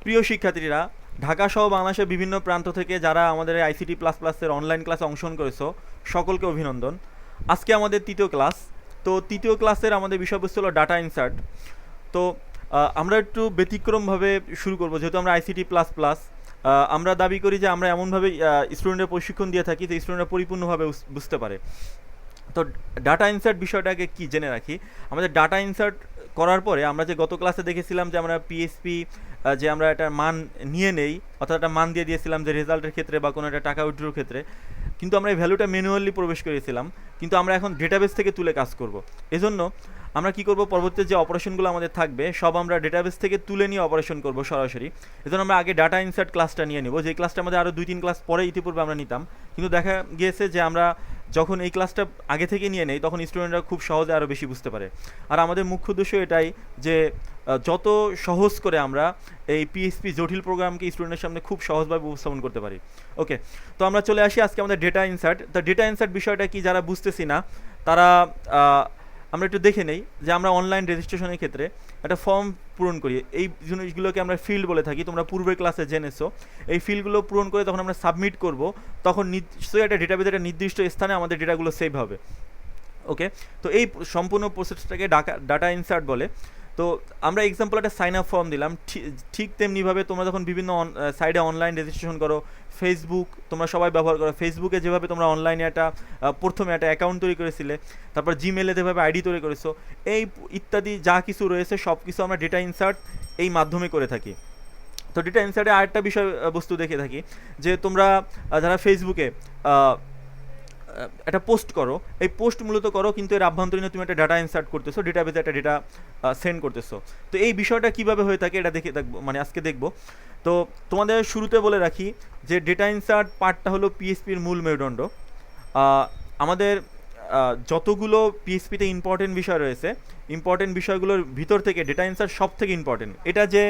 প্রিয় শিক্ষার্থীরা, ঢাকা সহ বাংলাদেশের বিভিন্ন প্রান্ত থেকে যারা আমাদের আইসিটি প্লাস প্লাসের অনলাইন ক্লাসে অংশগ্রহণ করেছো, সকলকে অভিনন্দন। আজকে আমাদের তৃতীয় ক্লাস। তো তৃতীয় ক্লাসের আমাদের বিষয়বস্তু হলো ডাটা ইনসার্ট। তো আমরা একটু ব্যতিক্রমভাবে শুরু করব, যেহেতু আমরা আইসিটি প্লাস প্লাস। আমরা দাবি করি যে আমরা এমনভাবে স্টুডেন্টের প্রশিক্ষণ দিয়ে থাকি যে স্টুডেন্টরা পরিপূর্ণভাবে বুঝতে পারে। তো ডাটা ইনসার্ট বিষয়টাকে কি জেনে রাখি। আমাদের ডাটা ইনসার্ট করার পরে আমরা যে গত ক্লাসে দেখেছিলাম যে আমরা পিএসপি যে আমরা একটা মান নিয়ে নেই, অর্থাৎ একটা মান দিয়ে দিয়েছিলাম যে রেজাল্টের ক্ষেত্রে বা কোনো একটা টাকা উইথড্রোর ক্ষেত্রে, কিন্তু আমরা এই ভ্যালুটা ম্যানুয়ালি প্রবেশ করেছিলাম, কিন্তু আমরা এখন ডেটাবেস থেকে তুলে কাজ করব। এজন্য আমরা কি করব, পরবর্তী যে অপারেশনগুলো আমাদের থাকবে সব আমরা ডেটাবেস থেকে তুলে নিয়ে অপারেশন করব সরাসরি। এজন্য আমরা আগে ডাটা ইনসার্ট ক্লাসটা নিয়ে নেব, যে ক্লাসটা আমাদের আরও 2-3 ক্লাস পরে ইতিপূর্বে আমরা নিতাম, কিন্তু দেখা গিয়েছে যে আমরা যখন এই ক্লাসটা আগে থেকে নিয়ে নেই তখন স্টুডেন্টরা খুব সহজে আরও বেশি বুঝতে পারে। আর আমাদের মুখ্য উদ্দেশ্য এটাই যে যত সহজ করে আমরা এই পিএসপি জটিল প্রোগ্রামকে স্টুডেন্টের সামনে খুব সহজভাবে উপস্থাপন করতে পারি। ওকে, তো আমরা চলে আসি আজকে আমাদের ডেটা ইনসার্ট। তো ডেটা ইনসার্ট বিষয়টা কি যারা বুঝতেছি না তারা আমরা একটু দেখে নেই যে আমরা অনলাইন রেজিস্ট্রেশনের ক্ষেত্রে একটা ফর্ম পূরণ করি। এই জিনিসগুলোকে আমরা ফিল্ড বলে থাকি, তোমরা পূর্বের ক্লাসে জেনেছো। এই ফিল্ডগুলো পূরণ করে তখন আমরা সাবমিট করব, তখন নিশ্চয়ই একটা ডেটাবেসে একটা নির্দিষ্ট স্থানে আমাদের ডেটাগুলো সেভ হবে। ওকে, তো এই সম্পূর্ণ প্রসেসটাকে ডাটা ইনসার্ট বলে। তো আমরা এক্সাম্পল একটা সাইন আপ ফর্ম দিলাম, ঠিক তেমনিভাবে তোমরা যখন বিভিন্ন সাইডে অনলাইন রেজিস্ট্রেশন করো, ফেসবুক তোমরা সবাই ব্যবহার করো, ফেসবুকে যেভাবে তোমরা অনলাইনে একটা প্রথমে একটা অ্যাকাউন্ট তৈরি করেছিলে, তারপর জিমেলে যেভাবে আইডি তৈরি করেছো, এই ইত্যাদি যা কিছু রয়েছে সব কিছু আমরা ডেটা ইনসার্ট এই মাধ্যমে করে থাকি। তো ডেটা ইনসার্টে আরেকটা বিষয় বস্তু দেখে থাকি যে তোমরা যারা ফেসবুকে একটা পোস্ট করো, এই পোস্ট মূলত করো কিন্তু এর আভ্যন্তরীণে তুমি একটা ডাটা ইনসার্ট করতেছো, ডেটাবেসে একটা ডেটা সেন্ড করতেছো। তো এই বিষয়টা কিভাবে হয়ে থাকে এটা দেখে দেখবো, মানে আজকে দেখবো। তো তোমাদের শুরুতে বলে রাখি যে ডেটা ইনসার্ট পার্টটা হলো পিএসপির মূল মেরুদণ্ড। আমাদের যতগুলো পিএসপিতে ইম্পর্টেন্ট বিষয় রয়েছে, ইম্পর্টেন্ট বিষয়গুলোর ভিতর থেকে ডেটা ইনসার্ট সব থেকে ইম্পর্টেন্ট। এটা যে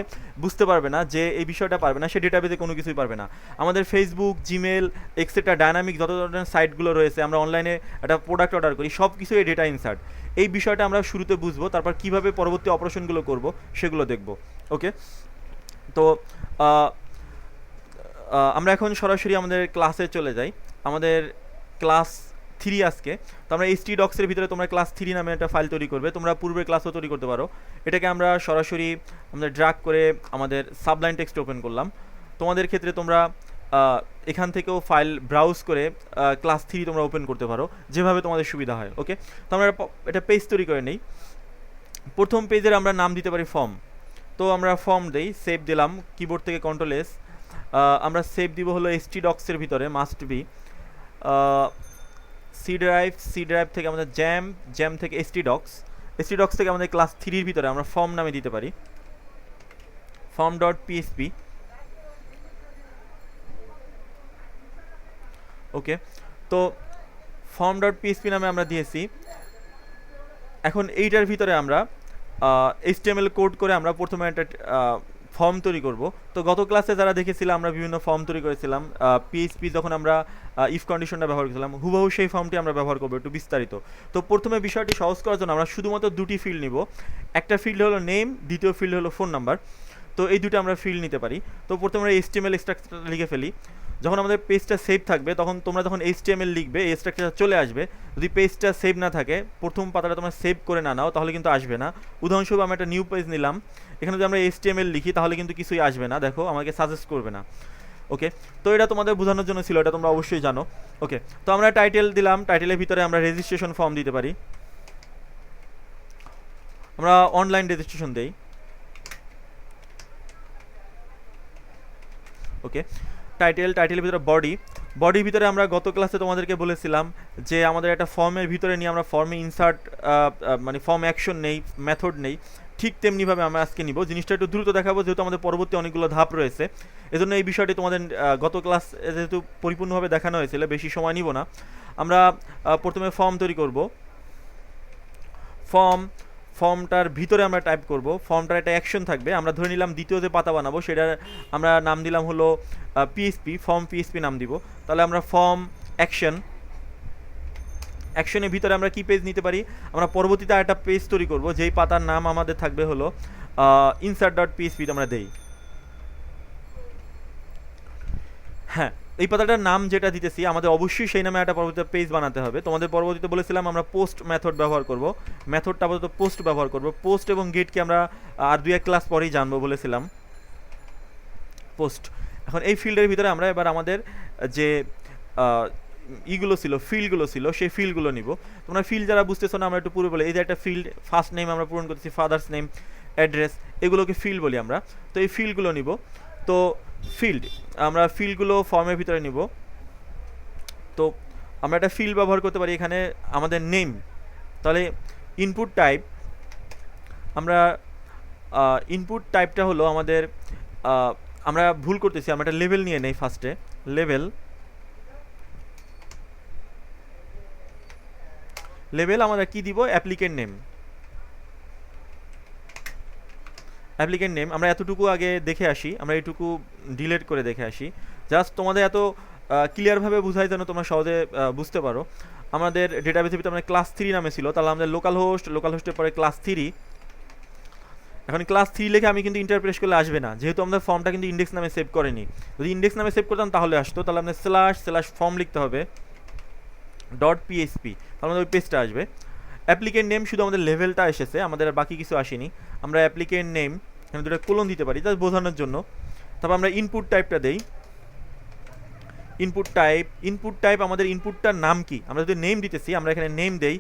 বুঝতে পারবে না, যে এই বিষয়টা পারবে না, সে ডেটাবেসে কোনো কিছুই পারবে না। আমাদের ফেসবুক, জিমেল, এক্সেট্রা ডায়নামিক যত ধরনের সাইটগুলো রয়েছে, আমরা অনলাইনে একটা প্রোডাক্ট অর্ডার করি, সব কিছু এই ডেটা ইনসার্ট। এই বিষয়টা আমরা শুরুতে বুঝবো, তারপর কীভাবে পরবর্তী অপারেশনগুলো করব সেগুলো দেখব। ওকে, তো আমরা এখন সরাসরি আমাদের ক্লাসে চলে যাই। আমাদের ক্লাস 3 আজকে। তো আমরা htdocs-এর ভিতরে তোমরা ক্লাস 3 নামে একটা ফাইল তৈরি করবে, তোমরা পূর্বের ক্লাসও তৈরি করতে পারো। এটাকে আমরা সরাসরি আমাদের ড্র্যাগ করে আমাদের সাবলাইন টেক্সট ওপেন করলাম। তোমাদের ক্ষেত্রে তোমরা এখান থেকেও ফাইল ব্রাউজ করে ক্লাস 3 তোমরা ওপেন করতে পারো, যেভাবে তোমাদের সুবিধা হয়। ওকে, তো আমরা এটা পেজ তৈরি করে নেই। প্রথম পেজের আমরা নাম দিতে পারি ফর্ম। তো আমরা ফর্ম দেই, সেভ দিলাম, কিবোর্ড থেকে Ctrl+S। আমরা সেভ দিব হলো htdocs-এর ভিতরে, মাস্ট বি। সি ড্রাইভ থেকে আমাদের জ্যাম থেকে htdocs থেকে আমাদের ক্লাস 3-র ভিতরে আমরা ফর্ম নামে দিতে পারি, form.php। ওকে, তো form.php নামে আমরা দিয়েছি। এখন এইটার ভিতরে আমরা HTML কোড করে আমরা প্রথমে একটা ফর্ম তৈরি করব। তো গত ক্লাসে যারা দেখেছিলাম আমরা বিভিন্ন ফর্ম তৈরি করেছিলাম, পিএইচপি যখন আমরা ইফ কন্ডিশনটা ব্যবহার করেছিলাম, হুবহু সেই ফর্মটি আমরা ব্যবহার করবো একটু বিস্তারিত। তো প্রথমে বিষয়টি সহজ করার জন্য আমরা শুধুমাত্র দুটি ফিল্ড নিব। একটা ফিল্ড হলো নেম, দ্বিতীয় ফিল্ড হলো ফোন নাম্বার। তো এই দুটো আমরা ফিল্ড নিতে পারি। তো প্রথমে আমরা HTML স্ট্রাকচারটা লিখে ফেলি। যখন আমাদের পেজটা সেভ থাকবে তখন তোমরা যখন HTML লিখবে এই স্ট্রাকচার চলে আসবে। যদি পেজটা সেভ না থাকে, প্রথম পাতাটা তোমরা সেভ করে না নাও, তাহলে কিন্তু আসবে না। উদাহরণস্বরূপ আমরা একটা নিউ পেজ নিলাম, এখানে যদি আমরা HTML লিখি তাহলে কিন্তু কিছুই আসবে না, দেখো আমাকে সাজেস্ট করবে না। ওকে, তো এটা তোমাদের বোঝানোর জন্য ছিল, এটা তোমরা অবশ্যই জানো। ওকে, তো আমরা টাইটেল দিলাম, টাইটেলের ভিতরে আমরা রেজিস্ট্রেশন ফর্ম দিতে পারি। আমরা অনলাইন রেজিস্ট্রেশন দেই। ওকে, টাইটেলের ভিতরে বডির ভিতরে আমরা গত ক্লাসে তোমাদেরকে বলেছিলাম যে আমাদের একটা ফর্মের ভিতরে নিয়ে আমরা ফর্মে ইনসার্ট মানে ফর্ম অ্যাকশন নেই, মেথড নেই, ঠিক তেমনিভাবে আমরা আজকে নিব। জিনিসটা একটু দ্রুত দেখাবো যেহেতু আমাদের পরবর্তী অনেকগুলো ধাপ রয়েছে, এজন্য এই বিষয়টি তোমাদের গত ক্লাস যেহেতু পরিপূর্ণভাবে দেখানো হয়েছিল, বেশি সময় নিব না। আমরা প্রথমে ফর্ম তৈরি করব। ফর্মটার ভিতরে আমরা টাইপ করব, ফর্মটার একটা অ্যাকশন থাকবে। আমরা ধরে নিলাম দ্বিতীয় যে পাতা বানাবো সেটার আমরা নাম দিলাম হলো পিএইচপি, ফর্ম পিএইচপি নাম দিব। তাহলে আমরা ফর্ম অ্যাকশনের ভিতরে আমরা কি পেজ নিতে পারি, আমরা পরবর্তীতে একটা পেজ তৈরি করব যেই পাতার নাম আমাদের থাকবে হলো insert.php। আমরা দেই হ্যাঁ, এই পাতাটার নাম যেটা দিতেছি আমাদের অবশ্যই সেই নামে একটা পরবর্তীতে পেজ বানাতে হবে। তোমাদের পরবর্তীতে বলেছিলাম আমরা পোস্ট মেথড ব্যবহার করব, মেথডটা আপাতত পোস্ট ব্যবহার করব। পোস্ট এবং গেটকে আমরা আর 2-1 ক্লাস পরেই জানবো বলেছিলাম। পোস্ট, এখন এই ফিল্ডের ভিতরে আমরা এবার আমাদের যে ইগুলো ছিল, ফিল্ডগুলো ছিল, সেই ফিল্ডগুলো নিব। তোমরা ফিল্ড যারা বুঝতেছো না আমরা একটু পুরো বলে, এই যে একটা ফিল্ড, ফার্স্ট নেম আমরা পূরণ করতেছি, ফাদার্স নেম, অ্যাড্রেস, এগুলোকে ফিল্ড বলি আমরা। তো এই ফিল্ডগুলো নিব। তো ফিল্ড, আমরা ফিল্ডগুলো ফর্মের ভিতরে নিব। তো আমরা একটা ফিল্ড ব্যবহার করতে পারি এখানে আমাদের নেম। তাহলে ইনপুট টাইপ, আমরা ইনপুট টাইপটা হলো আমাদের, আমরা ভুল করতেছি, আমরা একটা লেভেল নিয়ে নেই ফার্স্টে। লেভেল, লেভেল আমরা কি দিব, অ্যাপ্লিকেন্ট নেম। অ্যাপ্লিকেন্ট নেম আমরা এতটুকু আগে দেখে আসি, আমরা এইটুকু ডিলিট করে দেখে আসি, জাস্ট তোমাদের এত ক্লিয়ারভাবে বুঝাই যেন তোমরা সহজে বুঝতে পারো। আমাদের ডেটাবেসের ভিতরে আমাদের ক্লাস 3 নামে ছিল, তাহলে আমাদের লোকাল হোস্টের পরে ক্লাস 3। এখন ক্লাস 3 লিখে আমি কিন্তু ইন্টারপ্রেস করলে আসবে না, যেহেতু আমাদের ফর্মটা কিন্তু ইন্ডেক্স নামে সেভ করেনি। যদি ইন্ডেক্স নামে সেভ করতাম তাহলে আসতো, তাহলে আমাদের // ফর্ম লিখতে হবে .php, তাহলে আমাদের ওই পেজটা আসবে। অ্যাপ্লিকেন্ট নেম, শুধু আমাদের লেভেলটা এসেছে, আমাদের আর বাকি কিছু আসেনি। আমরা অ্যাপ্লিকেন্ট নেম এখানে দুটো কোলন দিতে পারি জাস্ট বোঝানোর জন্য। তারপর আমরা ইনপুট টাইপটা দেই। ইনপুট টাইপ আমাদের ইনপুটটার নাম কি, আমরা যদি নেম দিতেছি আমরা এখানে নেম দেই।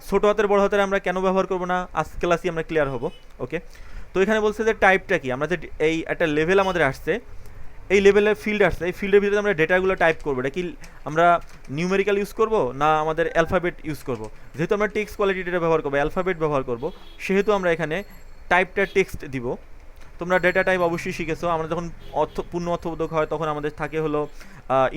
ছোটো হাতের বড় হাতের আমরা কেন ব্যবহার করবো না, আজ ক্লাসই আমরা ক্লিয়ার হব। ওকে, তো এখানে বলছে যে টাইপটা কি, আমরা যে এই একটা লেভেল আমাদের আসছে, এই লেভেলের ফিল্ড আসছে, এই ফিল্ডের ভিতরে আমরা ডেটাগুলো টাইপ করবো। এটা কি আমরা নিউমেরিক্যাল ইউজ করব না আমাদের অ্যালফাবেট ইউজ করব? যেহেতু আমরা টেক্সট কোয়ালিটি ডেটা ব্যবহার করবো, অ্যালফাবেট ব্যবহার করব, সেহেতু আমরা এখানে টাইপটা টেক্সট দিব। তোমরা ডেটা টাইপ অবশ্যই শিখেছো, আমরা যখন পূর্ণ অর্থবোধক হয় তখন আমাদের থাকে হলো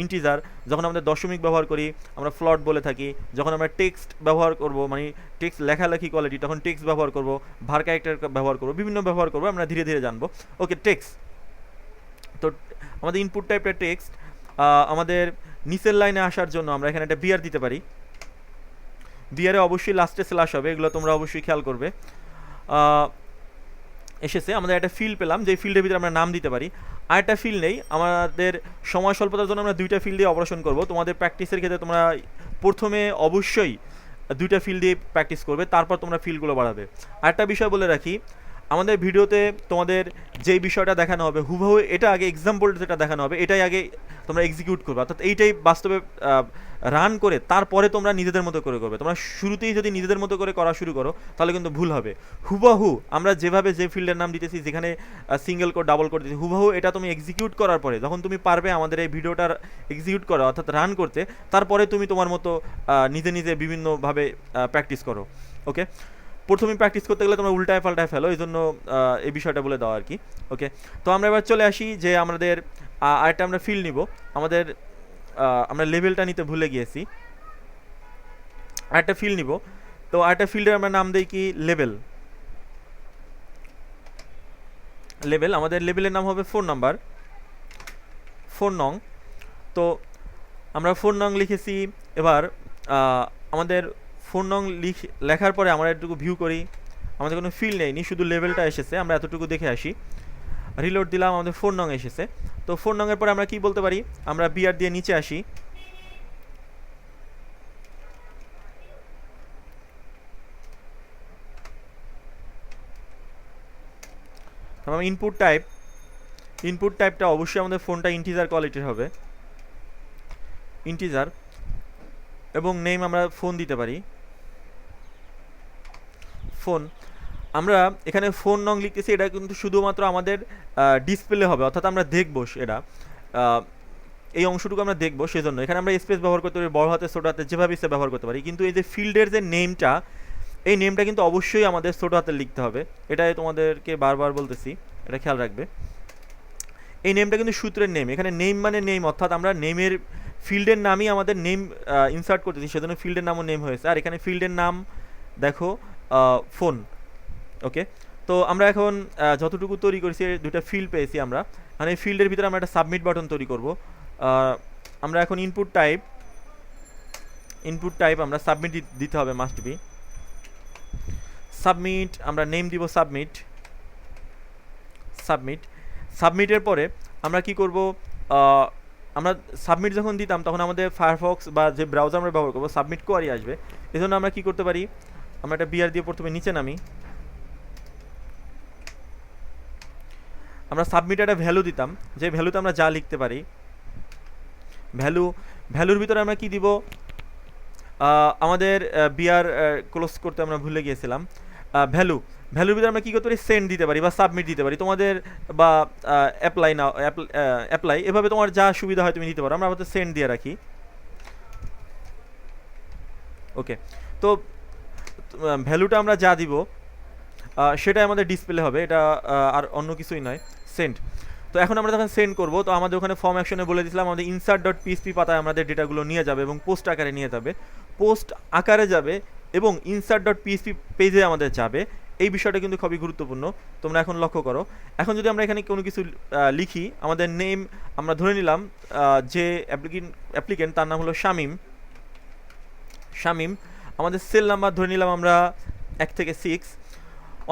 ইন্টিজার, যখন আমাদের দশমিক ব্যবহার করি আমরা ফ্লট বলে থাকি, যখন আমরা টেক্সট ব্যবহার করব মানে টেক্সট লেখালেখি কোয়ালিটি তখন টেক্সট ব্যবহার করব, ভার ক্যারেক্টার ব্যবহার করব, বিভিন্ন ব্যবহার করব, আমরা ধীরে ধীরে জানবো। ওকে, টেক্সট, তো আমাদের ইনপুট টাইপটা টেক্সট। আমাদের নিচের লাইনে আসার জন্য আমরা এখানে একটা বিআর দিতে পারি। বিআরে অবশ্যই লাস্টে স্ল্যাশ হবে, এগুলো তোমরা অবশ্যই খেয়াল করবে। এসেছে, আমাদের একটা ফিল্ড পেলাম, যে ফিল্ডের ভিতরে আমরা নাম দিতে পারি। আর একটা ফিল্ড নেই, আমাদের সময় স্বল্পতার জন্য আমরা 2টা ফিল্ড দিয়ে অপারেশন করব। তোমাদের প্র্যাকটিসের ক্ষেত্রে তোমরা প্রথমে অবশ্যই 2টা ফিল্ড দিয়ে প্র্যাকটিস করবে, তারপর তোমরা ফিল্ডগুলো বাড়াবে। আরেকটা বিষয় বলে রাখি, আমাদের ভিডিওতে তোমাদের যেই বিষয়টা দেখানো হবে হুবহু এটা আগে এক্সাম্পল যেটা দেখানো হবে এটাই আগে তোমরা এক্সিকিউট করবে, অর্থাৎ এইটাই বাস্তবে রান করে তারপরে তোমরা নিজেদের মতো করে করবে। তোমরা শুরুতেই যদি নিজেদের মতো করে করা শুরু করো তাহলে কিন্তু ভুল হবে। হুবহু আমরা যেভাবে যে ফিল্ডের নাম দিতেছি, যেখানে সিঙ্গেল কোড ডাবল কোড দিতেছি, হুবহু এটা তুমি এক্সিকিউট করার পরে যখন তুমি পারবে আমাদের এই ভিডিওটার এক্সিকিউট করা অর্থাৎ রান করতে, তারপরে তুমি তোমার মতো নিজে নিজে বিভিন্নভাবে প্র্যাকটিস করো। ওকে, প্রথমে প্র্যাকটিস করতে গেলে তোমরা উল্টায় পাল্টায় ফেলো, এই জন্য এই বিষয়টা বলে দাও আর কি। ওকে, তো আমরা এবার চলে আসি যে আমাদের আরেকটা আমরা ফিল্ড নিব। আমাদের আমরা লেভেলটা নিতে ভুলে গিয়েছি, আরেকটা ফিল্ড নিব। তো আরেকটা ফিল্ডের আমরা নাম দেই কি, লেভেল। লেভেল, আমাদের লেভেলের নাম হবে 4 নাম্বার, 4 নং। তো আমরা 4 নং লিখেছি। এবার আমাদের 4 নং লেখার পরে আমরা একটু ভিউ করি, আমাদের কোনো ফিল্ড নেই, শুধু লেভেলটা এসেছে, আমরা এতটুকু দেখে আসি। রিলোড দিলাম, আমাদের 4 নং এসেছে। তো 4 নং এর পরে আমরা কি বলতে পারি, আমরা বিআর দিয়ে নিচে আসি। আমরা ইনপুট টাইপটা অবশ্যই আমাদের ফোনটা ইন্টিজার কোয়ালিটির হবে, ইন্টিজার। এবং নেম আমরা ফোন দিতে পারি, ফোন। আমরা এখানে 4 নং লিখতেছি, এটা কিন্তু শুধুমাত্র আমাদের ডিসপ্লে হবে, অর্থাৎ আমরা দেখবো এটা, এই অংশটুকু আমরা দেখবো, সেজন্য এখানে আমরা স্পেস ব্যবহার করতে পারি, বড় হাতে ছোটো হাতে যেভাবে ইচ্ছে ব্যবহার করতে পারি। কিন্তু এই যে ফিল্ডের যে নেমটা, এই নেমটা কিন্তু অবশ্যই আমাদের ছোটো হাতে লিখতে হবে, এটাই তোমাদেরকে বারবার বলতেছি, এটা খেয়াল রাখবে। এই নেমটা কিন্তু সূত্রের নেম, এখানে নেম মানে নেম, অর্থাৎ আমরা নেমের ফিল্ডের নামই আমাদের নেম ইনসার্ট করতেছি, সেজন্য ফিল্ডের নামও নেম হয়েছে। আর এখানে ফিল্ডের নাম দেখো ফোন। ওকে, তো আমরা এখন যতটুকু তৈরি করেছি 2টা ফিল্ড পেয়েছি আমরা। মানে এই ফিল্ডের ভিতরে আমরা একটা সাবমিট বাটন তৈরি করব। আমরা এখন ইনপুট টাইপ আমরা সাবমিট দিতে হবে, মাস্ট বি সাবমিট। আমরা নেম দিব সাবমিটের পরে আমরা কি করব, আমরা সাবমিট যখন দিতাম তখন আমাদের ফায়ারফক্স বা যে ব্রাউজার আমরা ব্যবহার করবো সাবমিট কোয়ারি আসবে। এই জন্য আমরা কী করতে পারি, আমরা একটা বিআর দিয়ে প্রথমে নিচে নামি, আমরা সাবমিট একটা ভ্যালু দিতাম, যে ভ্যালুতে আমরা যা লিখতে পারি। ভ্যালুর ভিতরে আমরা কি দিব, আমাদের বিআর ক্লোজ করতে আমরা ভুলে গিয়েছিলাম। ভ্যালুর ভিতরে আমরা কী করতে পারি, সেন্ড দিতে পারি বা সাবমিট দিতে পারি তোমাদের, বা অ্যাপ্লাই, এভাবে তোমার যা সুবিধা হয় তুমি দিতে পারো। আমরা হয়তো সেন্ড দিয়ে রাখি। ওকে, তো ভ্যালুটা আমরা যা দিব সেটাই আমাদের ডিসপ্লে হবে, এটা আর অন্য কিছুই নয়, সেন্ড। তো এখন আমরা যখন সেন্ড করবো তো আমাদের ওখানে ফর্ম অ্যাকশনে বলে দিয়েছিলাম আমাদের ইনসার্ট ডট পিএসপি পাতায় আমাদের ডেটাগুলো নিয়ে যাবে এবং পোস্ট আকারে নিয়ে যাবে, পোস্ট আকারে যাবে এবং ইনসার্ট ডট পিএসপি পেজে আমাদের যাবে। এই বিষয়টা কিন্তু খুবই গুরুত্বপূর্ণ, তোমরা এখন লক্ষ্য করো। এখন যদি আমরা এখানে কোনো কিছু লিখি, আমাদের নেম আমরা ধরে নিলাম, যে অ্যাপ্লিকেন্ট তার নাম হলো শামিম, আমাদের সেল নাম্বার ধরে নিলাম আমরা 1 থেকে 6,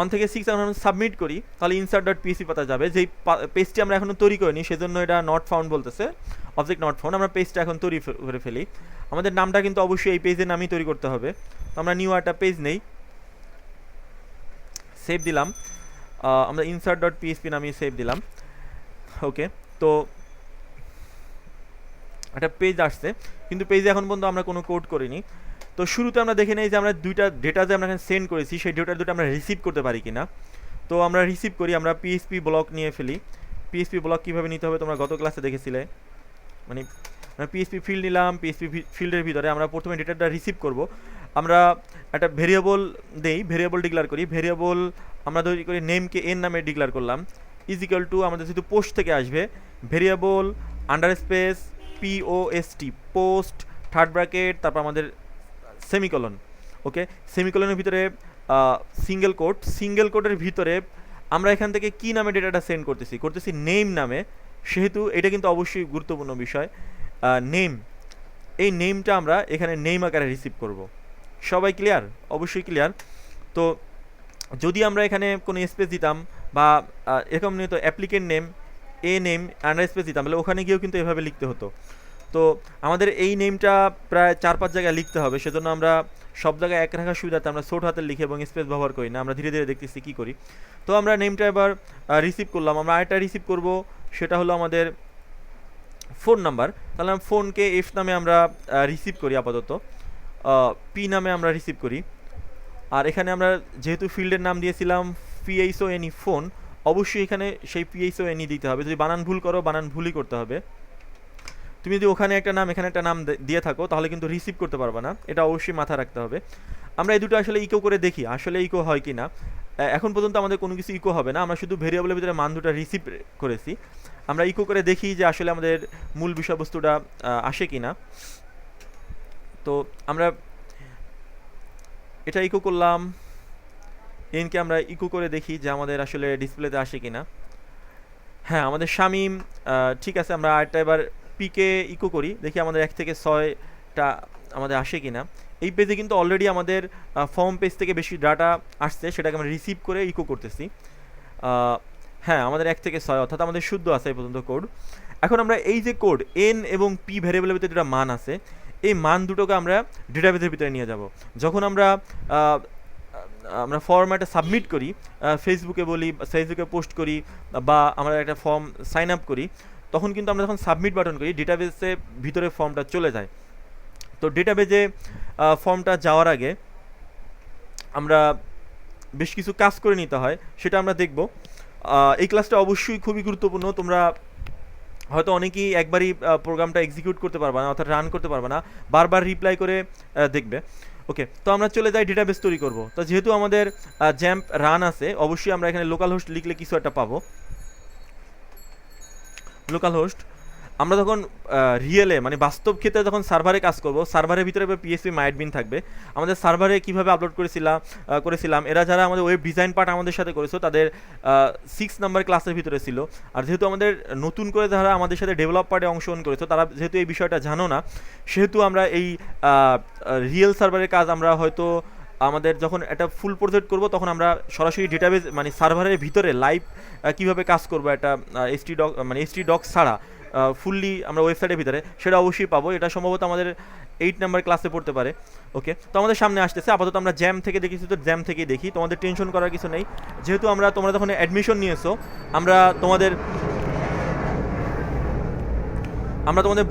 1 থেকে 6 আমরা সাবমিট করি, তাহলে ইনসার্ট ডট পিএসপি পাতা যাবে। যেই পেজটি আমরা এখনও তৈরি করিনি সেজন্য এটা নট ফাউন্ড বলতেছে, অবজেক্ট নট ফাউন্ড। আমরা পেজটা এখন তৈরি করে ফেলি। আমাদের নামটা কিন্তু অবশ্যই এই পেজের নামই তৈরি করতে হবে। তো আমরা নিউ একটা পেজ নেই, সেভ দিলাম, আমরা ইনসার্ট ডট পিএসপি নামিয়ে সেভ দিলাম। ওকে, তো একটা পেজ আসছে, কিন্তু পেজে এখন পর্যন্ত আমরা কোনো কোড করিনি। তো শুরুতে আমরা দেখে নেই যে আমরা দুইটা ডেটা যে আমরা এখানে সেন্ড করেছি সেই ডেটার দুটো আমরা রিসিভ করতে পারি কিনা। তো আমরা রিসিভ করি, আমরা পিএসপি ব্লক নিয়ে ফেলি। পিএসপি ব্লক কীভাবে নিতে হবে তোমরা গত ক্লাসে দেখেছিলে, মানে পিএসপি ফিল্ড নিলাম, পিএসপি ফিল্ডের ভিতরে আমরা প্রথমে ডেটাটা রিসিভ করব। আমরা একটা ভেরিয়েবল দেই, ভেরিয়েবল ডিক্লেয়ার করি। ভেরিয়েবল আমরা তৈরি করি নেমকে এন নামে ডিক্লেয়ার করলাম, ইজ ইকুয়াল টু আমাদের যেহেতু পোস্ট থেকে আসবে, variable under space post, post third bracket, তারপর আমাদের সেমিকলন। ওকে, সেমিকলনের ভিতরে সিঙ্গেল কোডের ভিতরে আমরা এখান থেকে কি নামে ডেটাটা সেন্ড করতেছি নেম নামে, সেহেতু এটা কিন্তু অবশ্যই গুরুত্বপূর্ণ বিষয়। নেম, এই নেমটা আমরা এখানে নেম আকারে রিসিভ করব। সবাই ক্লিয়ার? অবশ্যই ক্লিয়ার। তো যদি আমরা এখানে কোনো স্পেস দিতাম বা এরকম নিয়ে তো applicant name name under space দিতাম, তাহলে ওখানে গিয়েও কিন্তু এভাবে লিখতে হতো। তো আমাদের এই নেমটা প্রায় 4-5 জায়গায় লিখতে হবে, সেজন্য আমরা সব জায়গায় এক রাখার সুবিধাতে আমরা ছোট হাতের লিখে এবং স্পেস ব্যবহার করি না, আমরা ধীরে ধীরে দেখতেছি কী করি। তো আমরা নেমটা এবার রিসিভ করলাম। আমরা আরেকটা রিসিভ করব, সেটা হলো আমাদের ফোন নাম্বার। তাহলে আমরা ফোনকে এফ নামে আমরা রিসিভ করি, আপাতত পি নামে আমরা রিসিভ করি। আর এখানে আমরা যেহেতু ফিল্ডের নাম দিয়েছিলাম পিএইচওএনই ফোন, অবশ্যই এখানে সেই পিএইচওএনই দিতে হবে। যদি বানান ভুল করো, বানান ভুলই করতে হবে। তুমি যদি ওখানে একটা নাম এখানে একটা নাম দিয়ে থাকো তাহলে কিন্তু রিসিভ করতে পারবে না, এটা অবশ্যই মাথায় রাখতে হবে। আমরা এই দুটো আসলে ইকো করে দেখি আসলে ইকো হয় কি না। এখন পর্যন্ত আমাদের কোনো কিছু ইকো হবে না, আমরা শুধু ভেরিয়েবলের ভিতরে মান দুটো রিসিভ করেছি। আমরা ইকো করে দেখি যে আসলে আমাদের মূল বিষয়বস্তুটা আসে কি না। তো আমরা এটা ইকো করলাম, এনকে আমরা ইকো করে দেখি যে আমাদের আসলে ডিসপ্লেতে আসে কি না। হ্যাঁ, আমাদের শামিম ঠিক আছে। আমরা আরেকটা এবার পিকে ইকো করি, দেখি আমাদের 1 থেকে 6টা আমাদের আসে কিনা। এই পেজে কিন্তু অলরেডি আমাদের ফর্ম পেজ থেকে বেশি ডাটা আসছে, সেটাকে আমরা রিসিভ করে ইকো করতেছি। হ্যাঁ, আমাদের 1 থেকে 6 অর্থাৎ আমাদের শুদ্ধ আছে এই পর্যন্ত কোড। এখন আমরা এই যে কোড এন এবং পি ভ্যারিয়েবলের ভিতরে যেটা মান আছে, এই মান দুটোকে আমরা ডেটাবেসের ভিতরে নিয়ে যাব। যখন আমরা ফর্ম্যাটে সাবমিট করি, ফেসবুকে বলি, ফেসবুকে পোস্ট করি, বা আমরা একটা ফর্ম সাইন আপ করি, তখন কিন্তু আমরা যখন সাবমিট বাটন করি ডেটাবেসে ভিতরে ফর্মটা চলে যায়। তো ডেটাবেসে ফর্মটা যাওয়ার আগে আমরা বেশ কিছু কাজ করে নিতে হয়, সেটা আমরা দেখব। এই ক্লাসটা অবশ্যই খুবই গুরুত্বপূর্ণ। তোমরা হয়তো অনেকেই একবারই প্রোগ্রামটা এক্সিকিউট করতে পারবে না, অর্থাৎ রান করতে পারবে না, বারবার রিপ্লাই করে দেখবে। ওকে, তো আমরা চলে যাই ডেটাবেস তৈরি করব। তো যেহেতু আমাদের জ্যাম্প রান আছে, অবশ্যই আমরা এখানে লোকাল হোস্ট লিখলে কিছু একটা পাবো। লোকাল হোস্ট আমরা যখন রিয়েলে মানে বাস্তব ক্ষেত্রে যখন সার্ভারে কাজ করব, সার্ভারের ভিতরে পিএসপি মাইডবিন থাকবে। আমাদের সার্ভারে কীভাবে আপলোড করেছিলাম এরা যারা আমাদের ওয়েব ডিজাইন পার্ট আমাদের সাথে করেছো তাদের 6 নাম্বার ক্লাসের ভিতরে ছিল। আর যেহেতু আমাদের নতুন করে যারা আমাদের সাথে ডেভেলপ পার্টে অংশগ্রহণ করেছো তারা যেহেতু এই বিষয়টা জানো না, সেহেতু আমরা এই রিয়েল সার্ভারের কাজ আমরা হয়তো আমাদের যখন একটা ফুল প্রজেক্ট করব তখন আমরা সরাসরি ডেটাবেস মানে সার্ভারের ভিতরে লাইভ কীভাবে কাজ করবো, একটা এসটি ডক ছাড়া ফুললি আমরা ওয়েবসাইটের ভিতরে, সেটা অবশ্যই পাবো। এটা সম্ভবত আমাদের 8 নাম্বার ক্লাসে পড়তে পারে। ওকে, তো আমাদের সামনে আসতেছে, আপাতত আমরা জ্যাম থেকে দেখেছি, তো জ্যাম থেকেই দেখি, তোমাদের টেনশন করার কিছু নেই। যেহেতু তোমরা যখন অ্যাডমিশন নিয়েছো, আমরা তোমাদের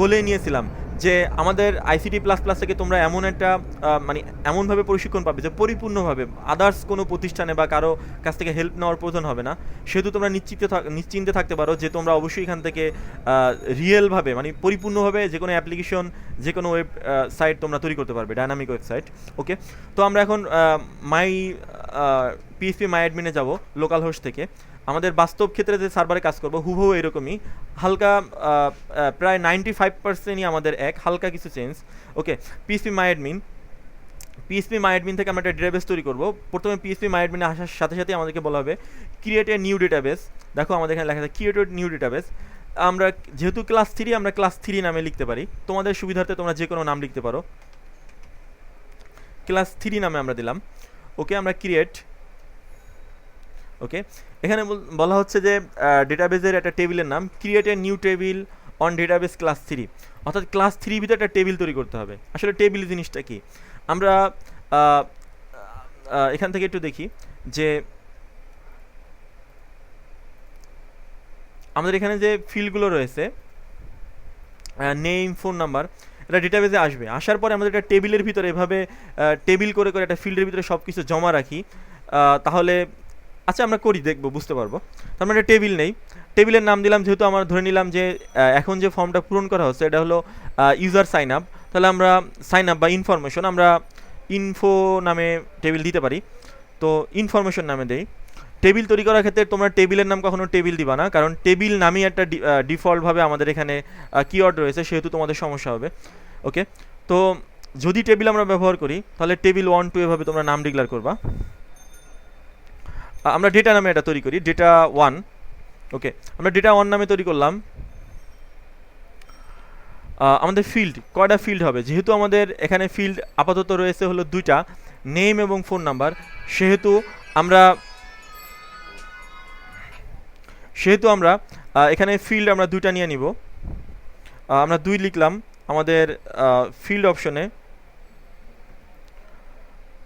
বলেই নিয়েছিলাম যে আমাদের আইসিটি প্লাস প্লাস থেকে তোমরা এমন একটা মানে এমনভাবে প্রশিক্ষণ পাবে যে পরিপূর্ণভাবে আদার্স কোনো প্রতিষ্ঠানে বা কারো কাছ থেকে হেল্প নেওয়ার প্রয়োজন হবে না। সেহেতু তোমরা নিশ্চিন্তে থাকতে পারো যে তোমরা অবশ্যই এখান থেকে রিয়েলভাবে মানে পরিপূর্ণভাবে যে কোনো অ্যাপ্লিকেশন, যে কোনো ওয়েব সাইট তোমরা তৈরি করতে পারবে, ডায়নামিক ওয়েবসাইট। ওকে, তো আমরা এখন পিএইচপি মাই অ্যাডমিনে যাব লোকাল হোস্ট থেকে। আমাদের বাস্তব ক্ষেত্রে যে সার্ভারে কাজ করবো হুবহু এরকমই, হালকা প্রায় 95%ই আমাদের হালকা কিছু চেঞ্জ। ওকে, পিএইচপি মাই অ্যাডমিন থেকে আমরা একটা ডেটাবেস তৈরি করব। প্রথমে পিএইচপি মাই অ্যাডমিনে আসার সাথে সাথে আমাদেরকে বলা হবে ক্রিয়েট এ নিউ ডেটাবেস। দেখো আমাদের এখানে লেখা আছে ক্রিয়েট এ নিউ ডেটাবেস। আমরা যেহেতু ক্লাস 3, আমরা ক্লাস 3 নামে লিখতে পারি, তোমাদের সুবিধার্থে তোমরা যে কোনো নাম লিখতে পারো। ক্লাস 3 নামে আমরা দিলাম। ওকে, আমরা ক্রিয়েট। ওকে, এখানে বলা হচ্ছে যে ডেটাবেসের একটা টেবিলের নাম create a new table on database class 3, অর্থাৎ ক্লাস 3 ভিতরে একটা টেবিল তৈরি করতে হবে। আসলে টেবিল জিনিসটা কি, আমরা এখান থেকে একটু দেখি যে আমাদের এখানে যে ফিল্ডগুলো রয়েছে, নেম, ফোন নাম্বার, এটা ডেটাবেসে আসবে। আসার পরে আমাদের একটা টেবিলের ভিতরে এভাবে টেবিল করে করে একটা ফিল্ডের ভিতরে সব কিছু জমা রাখি, তাহলে আচ্ছা আমরা করি, দেখবো, বুঝতে পারবো। তার মানে একটা টেবিল নেই, টেবিলের নাম দিলাম, যেহেতু আমরা ধরে নিলাম যে এখন যে ফর্মটা পূরণ করা হচ্ছে এটা হলো ইউজার সাইন আপ, তাহলে আমরা সাইন আপ বা ইনফরমেশন, আমরা ইনফো নামে টেবিল দিতে পারি, তো ইনফরমেশন নামে দেই। টেবিল তৈরি করার ক্ষেত্রে তোমরা টেবিলের নাম কখনো টেবিল দিবা না, কারণ টেবিল নামই একটা ডিফল্টভাবে আমাদের এখানে কিওয়ার্ড রয়েছে, সেহেতু তোমাদের সমস্যা হবে। ওকে, তো যদি টেবিল আমরা ব্যবহার করি তাহলে টেবিল 1 2 এভাবে তোমরা নাম ডিক্লেয়ার করবা। আমরা ডেটা নামে এটা তৈরি করি, ডেটা 1। ওকে, আমরা ডেটা 1 নামে তৈরি করলাম। আমাদের ফিল্ড, কয়টা ফিল্ড হবে, যেহেতু আমাদের এখানে ফিল্ড আপাতত রয়েছে হলো 2টা, নেম এবং ফোন নাম্বার, সেহেতু আমরা এখানে ফিল্ড আমরা 2টা নিয়ে নিব। আমরা 2 লিখলাম আমাদের ফিল্ড অপশনে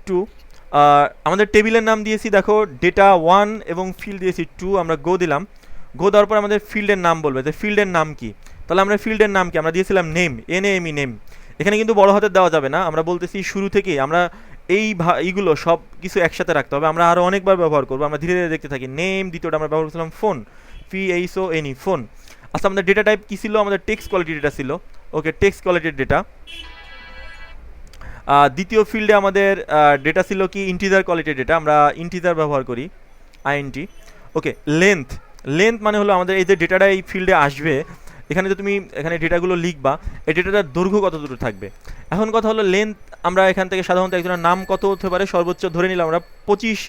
2। আমাদের টেবিলের নাম দিয়েছি দেখো ডেটা 1 এবং ফিল্ড দিয়েছি 2, আমরা গো দিলাম। গো দেওয়ার পর আমাদের ফিল্ডের নাম বলবে যে ফিল্ডের নাম কি, তাহলে আমরা ফিল্ডের নাম কি, আমরা দিয়েছিলাম নেম, NAME, নেম। এখানে কিন্তু বড় হাতের দেওয়া যাবে না, আমরা বলতেছি শুরু থেকেই আমরা এইগুলো সব কিছু একসাথে রাখতে হবে। আমরা আরও অনেকবার ব্যবহার করবো, আমরা ধীরে ধীরে দেখতে থাকি। নেম, দ্বিতীয়টা আমরা ব্যবহার করছিলাম ফোন, PHONE, ফোন। আচ্ছা, আমাদের ডেটা টাইপ কী ছিল, আমাদের টেক্সট কোয়ালিটি ডেটা ছিল। ওকে, টেক্সট কোয়ালিটির ডেটা। দ্বিতীয় ফিল্ডে আমাদের ডেটা ছিল কি, ইন্টিজার কোয়ালিটির ডেটা, আমরা ইন্টিজার ব্যবহার করি, INT। ওকে, লেন্থ মানে হলো আমাদের এই যে ডেটাটা এই ফিল্ডে আসবে, এখানে যে তুমি এখানে ডেটাগুলো লিখবা, এই ডেটাটার দৈর্ঘ্য কত দূর থাকবে। এখন কথা হলো লেন্থ, আমরা এখান থেকে সাধারণত একজনের নাম কত হতে পারে, সর্বোচ্চ ধরে নিলাম আমরা 25,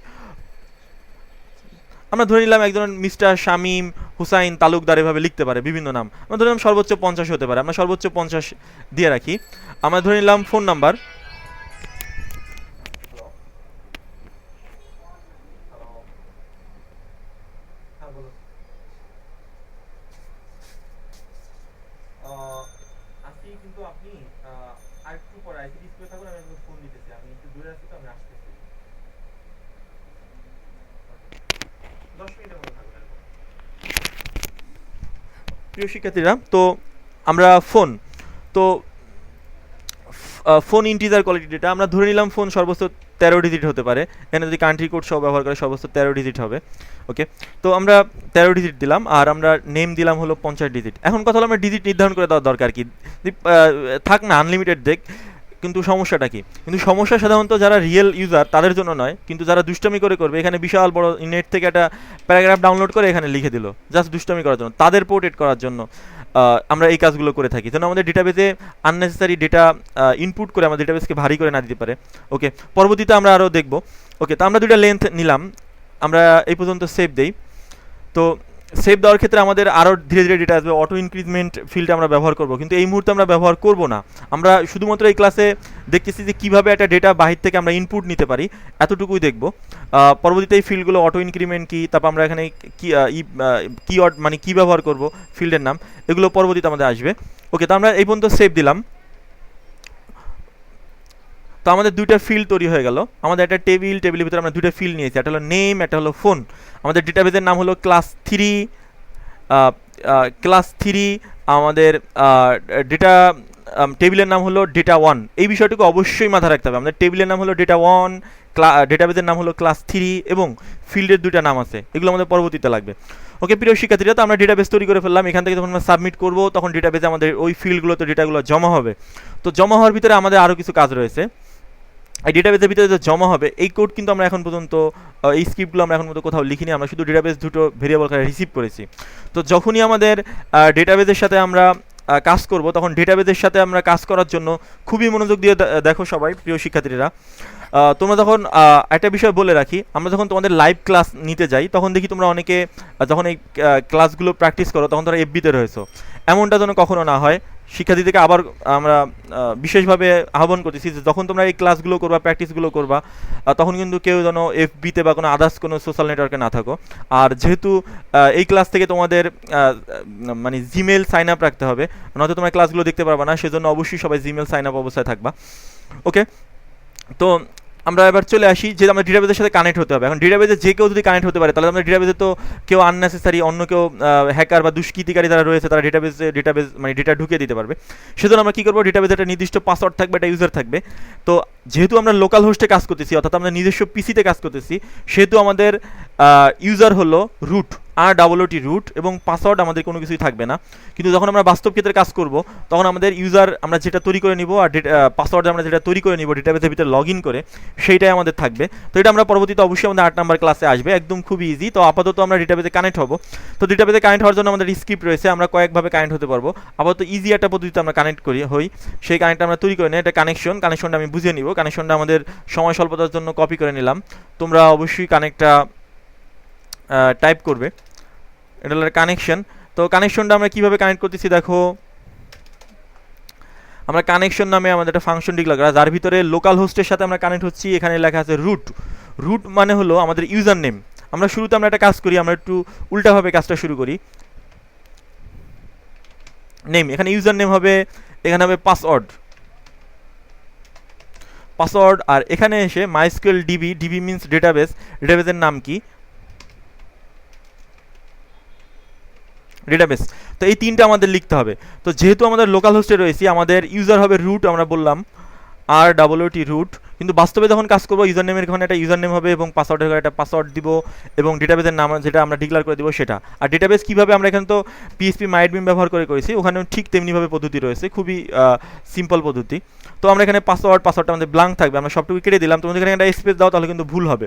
আমরা ধরে নিলাম একজন মিস্টার শামীম হুসাইন তালুকদার এভাবে লিখতে পারে বিভিন্ন নাম, আমরা ধরে নিলাম সর্বোচ্চ 50 হতে পারে, আমরা সর্বোচ্চ 50 দিয়ে রাখি। আমরা ধরে নিলাম ফোন নাম্বার, কিন্তু আপনি আরেকটু পরে আইসি ডিসপ্লে থাকুন, আমি একটু ফোন দিতেছি, আমি একটু দূরে আছি, তো আমি আসতেছি 10 মিনিটের মধ্যে থাকবেন। প্রিয় শিক্ষার্থীরা, তো আমরা ফোন ইন্টিজার কোয়ালিটি ডেটা আমরা ধরে নিলাম, ফোন সর্বোচ্চ 13 ডিজিট হতে পারে, এখানে যদি কান্ট্রি কোড সহ ব্যবহার করে সর্বোচ্চ 13 ডিজিট হবে। ওকে, তো আমরা 13 ডিজিট দিলাম, আর আমরা নেম দিলাম হলো 50 ডিজিট। এখন কথা হলো আমরা ডিজিট নির্ধারণ করে দেওয়ার দরকার কি, থাক না আনলিমিটেড দেখ, কিন্তু সমস্যাটা কি, কিন্তু সমস্যা সাধারণত যারা রিয়েল ইউজার তাদের জন্য নয়, কিন্তু যারা দুষ্টামি করবে, এখানে বিশাল বড় নেট থেকে একটা প্যারাগ্রাফ ডাউনলোড করে এখানে লিখে দিল জাস্ট দুষ্টামি করার জন্য, তাদের পোর্ট্রেট করার জন্য আমরা এই কাজগুলো করে থাকি, যেন আমাদের ডেটাবেসে আননেসেসারি ডেটা ইনপুট করে আমাদের ডেটাবেসকে ভারী করে না দিতে পারে। ওকে, পরবর্তীতে আমরা আরও দেখব। ওকে, তো আমরা 2টা লেন্থ নিলাম, আমরা এই পর্যন্ত সেভ দেই। তো সেভ দেওয়ার ক্ষেত্রে আমাদের আরও ধীরে ধীরে ডেটা আসবে, অটো ইনক্রিজমেন্ট ফিল্ড আমরা ব্যবহার করব, কিন্তু এই মুহূর্তে আমরা ব্যবহার করব না। আমরা শুধুমাত্র এই ক্লাসে দেখতেছি যে কীভাবে একটা ডেটা বাহির থেকে আমরা ইনপুট নিতে পারি, এতটুকুই দেখব। পরবর্তীতে এই ফিল্ডগুলো অটো ইনক্রিমেন্ট কী, তারপর আমরা এখানে কি মানে কী ব্যবহার করব, ফিল্ডের নাম, এগুলো পরবর্তীতে আমাদের আসবে। ওকে, তো আমরা এই পর্যন্ত সেভ দিলাম। তো আমাদের দুইটা ফিল্ড তৈরি হয়ে গেল। আমাদের একটা টেবিলের ভিতরে আমরা দুইটা ফিল্ড নিয়েছি, একটা হলো নেম, একটা হলো ফোন। আমাদের ডেটাবেজের নাম হলো ক্লাস 3। আমাদের ডেটা টেবিলের নাম হলো ডেটা 1। এই বিষয়টুকু অবশ্যই মাথায় রাখতে হবে। আমাদের টেবিলের নাম হলো ডেটা 1, ডেটাবেজের নাম হলো ক্লাস 3 এবং ফিল্ডের দুইটা নাম আছে, এগুলো আমাদের পরবর্তীতে লাগবে। ওকে প্রিয় শিক্ষার্থীরা, তো আমরা ডেটাবেস তৈরি করে ফেললাম। এখান থেকে যখন আমরা সাবমিট করব তখন ডেটাবেজে আমাদের ওই ফিল্ডগুলোতে ডেটাগুলো জমা হবে। তো জমা হওয়ার ভিতরে আমাদের আরও কিছু কাজ রয়েছে। এই ডেটাবেসের ভিতরে যে জমা হবে এই কোড কিন্তু আমরা এখন পর্যন্ত এই স্ক্রিপ্টগুলো আমরা এখন পর্যন্ত কোথাও লিখিনি, আমরা শুধু ডেটাবেস দুটো ভেরিয়েবল করে রিসিভ করেছি। তো যখনই আমাদের ডেটাবেসের সাথে আমরা কাজ করব তখন ডেটাবেসের সাথে আমরা কাজ করার জন্য খুবই মনোযোগ দিয়ে দেখো সবাই প্রিয় শিক্ষার্থীরা। তোমরা যখন একটা বিষয় বলে রাখি, আমরা যখন তোমাদের লাইভ ক্লাস নিতে যাই তখন দেখি তোমরা অনেকে যখন এই ক্লাসগুলো প্র্যাকটিস করো তখন তোমরা এফবিতে রয়েছো। এমনটা যেন কখনো না হয়। শিক্ষার্থীদেরকে আবার আমরা বিশেষভাবে আহ্বান করতেছি যে যখন তোমরা এই ক্লাসগুলো করবা, প্র্যাকটিসগুলো করবা, তখন কিন্তু কেউ যেন এফবিতে বা কোনো আদার্স কোনো সোশ্যাল নেটওয়ার্কে না থাকো। আর যেহেতু এই ক্লাস থেকে তোমাদের মানে জিমেল সাইন আপ রাখতে হবে, নয়তো তোমরা ক্লাসগুলো দেখতে পারবা না, সেজন্য অবশ্যই সবাই জিমেল সাইন আপ অবস্থায় থাকবা। ওকে, তো আমরা এবার চলে আসি যে আমরা ডেটাবেজের সাথে কানেক্ট হতে হবে। এখন ডেটাবেজে যে কেউ যদি কানেক্ট হতে পারে তাহলে আমরা ডেটাবেজে তো কেউ আননেসেসারি অন্য কেউ হ্যাকার বা দুষ্কৃতিকারী যারা রয়েছে তারা ডেটাবেজ মানে ডেটা ঢুকিয়ে দিতে পারবে। সেজন্য আমরা কী করবো, ডেটাবেজে একটা নির্দিষ্ট পাসওয়ার্ড থাকবে, একটা ইউজার থাকবে। তো যেহেতু আমরা লোকাল হোস্টে কাজ করতেছি, অর্থাৎ আমরা নিজস্ব পিসিতে কাজ করতেছি, সেহেতু আমাদের ইউজার হলো রুট, ROOT রুট, এবং পাসওয়ার্ড আমাদের কোনো কিছুই থাকবে না। কিন্তু যখন আমরা বাস্তব ক্ষেত্রে কাজ করব তখন আমাদের ইউজার আমরা যেটা তৈরি করে নিব আর পাসওয়ার্ড আমরা যেটা তৈরি করে নিব ডেটাবেসের ভিতরে লগ ইন করে, সেইটাই আমাদের থাকবে। তো এটা আমরা পরবর্তীতে অবশ্যই আমাদের 8 নাম্বার ক্লাসে আসবে, একদম খুবই ইজি। তো আপাতত আমরা ডেটাবেসে কানেক্ট হব। তো ডেটাবেসে কানেক্ট হওয়ার জন্য আমাদের স্ক্রিপ্ট রয়েছে, আমরা কয়েকভাবে কানেক্ট হতে পারবো। আপাতত ইজি একটা পদ্ধতিতে আমরা কানেক্ট হই, সেই কানেক্টটা আমরা তৈরি করে নিই। এটা কানেকশনটা আমি বুঝিয়ে নিব। কানেকশনটা আমাদের সময় স্বল্পতার জন্য কপি করে নিলাম। তোমরা অবশ্যই কানেক্টটা টাইপ করবে। এটা হলো কানেকশন। তো কানেকশনটা আমরা কীভাবে কানেক্ট করতেছি দেখো, আমরা কানেকশন নামে আমাদের একটা ফাংশন ডিক্লেয়ার করা, যার ভিতরে লোকাল হোস্টের সাথে আমরা কানেক্ট হচ্ছি। এখানে লেখা আছে রুট মানে হলো আমাদের ইউজার নেম। আমরা শুরুতে আমরা একটা কাজ করি, আমরা একটু উল্টাভাবে কাজটা শুরু করি। নেম, এখানে ইউজার নেম হবে, এখানে হবে পাসওয়ার্ড, আর এখানে এসে মাইস্কুয়েল ডিবি মিনস ডেটাবেসের নাম কি, ডেটাবেস। তো এই তিনটা আমাদের লিখতে হবে। তো যেহেতু আমাদের লোকাল হোস্টে রয়েছি, আমাদের ইউজার হবে রুট, আমরা বললাম ROOT রুট, কিন্তু বাস্তবে যখন কাজ করবো ইউজার নেমের এখানে একটা ইউজার নেম হবে এবং পাসওয়ার্ডের ঘরে একটা পাসওয়ার্ড দিব এবং ডেটাবেসের নাম যেটা আমরা ডিক্লেয়ার করে দিব সেটা। আর ডেটাবেস কীভাবে, আমরা এখানে তো PHP MyAdmin ব্যবহার করেছি, ওখানেও ঠিক তেমনিভাবে পদ্ধতি রয়েছে, খুবই সিম্পল পদ্ধতি। তো আমরা এখানে পাসওয়ার্ডটা আমাদের ব্ল্যাঙ্ক থাকবে, আমরা সবটুকু কেটে দিলাম। তোমাদের এখানে একটা স্পেস দাও তাহলে কিন্তু ভুল হবে,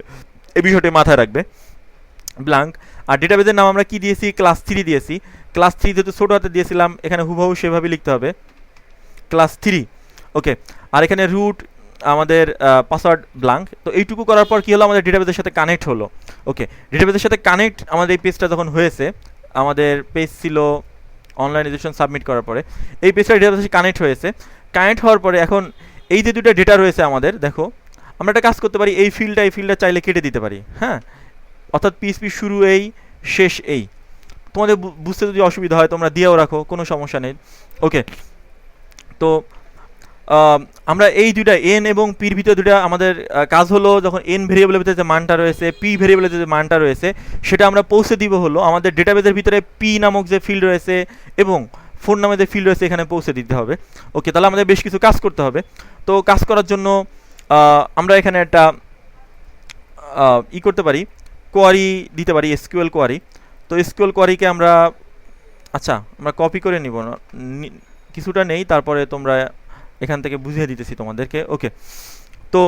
এই বিষয়টি মাথায় রাখবে, ব্ল্যাঙ্ক। আর ডেটাবেসের নাম আমরা কি দিয়েছি, ক্লাস 3 দিয়েছি। ক্লাস 3 যেহেতু ছোটো হাতে দিয়েছিলাম, এখানে হুবহু সেভাবে লিখতে হবে ক্লাস 3। ওকে, আর এখানে রুট, আমাদের পাসওয়ার্ড ব্ল্যাঙ্ক। তো এইটুকু করার পর কী হলো, আমাদের ডেটাবেসের সাথে কানেক্ট হলো। ওকে, ডেটাবেসের সাথে কানেক্ট আমাদের এই পেজটা যখন হয়েছে, আমাদের পেজ ছিল অনলাইন রেজিস্ট্রেশন সাবমিট করার পরে, এই পেজটা ডেটাবেসের সাথে কানেক্ট হয়েছে। কানেক্ট হওয়ার পরে এখন এই যে দুটো ডেটা রয়েছে আমাদের, দেখো আমরা একটা কাজ করতে পারি, এই ফিল্ডটা চাইলে কেটে দিতে পারি, হ্যাঁ, অর্থাৎ PHP শুরু এই, শেষ এই। তোমাদের বুঝতে যদি অসুবিধা হয় তোমরা দিয়েও রাখো, কোনো সমস্যা নেই। ওকে, তো আমরা এই দুইটা এন এবং পির ভিতরে দুইটা আমাদের কাজ হলো, যখন এন ভেরিয়েবলের ভিতরে যে মানটা রয়েছে, পি ভেরিয়েবলের যে মানটা রয়েছে, সেটা আমরা পৌঁছে দিব হলো আমাদের ডেটাবেসের ভিতরে পি নামক যে ফিল্ড রয়েছে এবং ফোন নামে যে ফিল্ড রয়েছে এখানে পৌঁছে দিতে হবে। ওকে, তাহলে আমাদের বেশ কিছু কাজ করতে হবে। তো কাজ করার জন্য আমরা এখানে একটা করতে পারি, কোয়ারি দিতে পারি, SQL কোয়ারি। তো SQL কোয়ারিকে আমরা কপি করে নিব না, কিছুটা নেই, তারপরে তোমরা এখান থেকে বুঝিয়ে দিতেছি তোমাদেরকে। ওকে, তো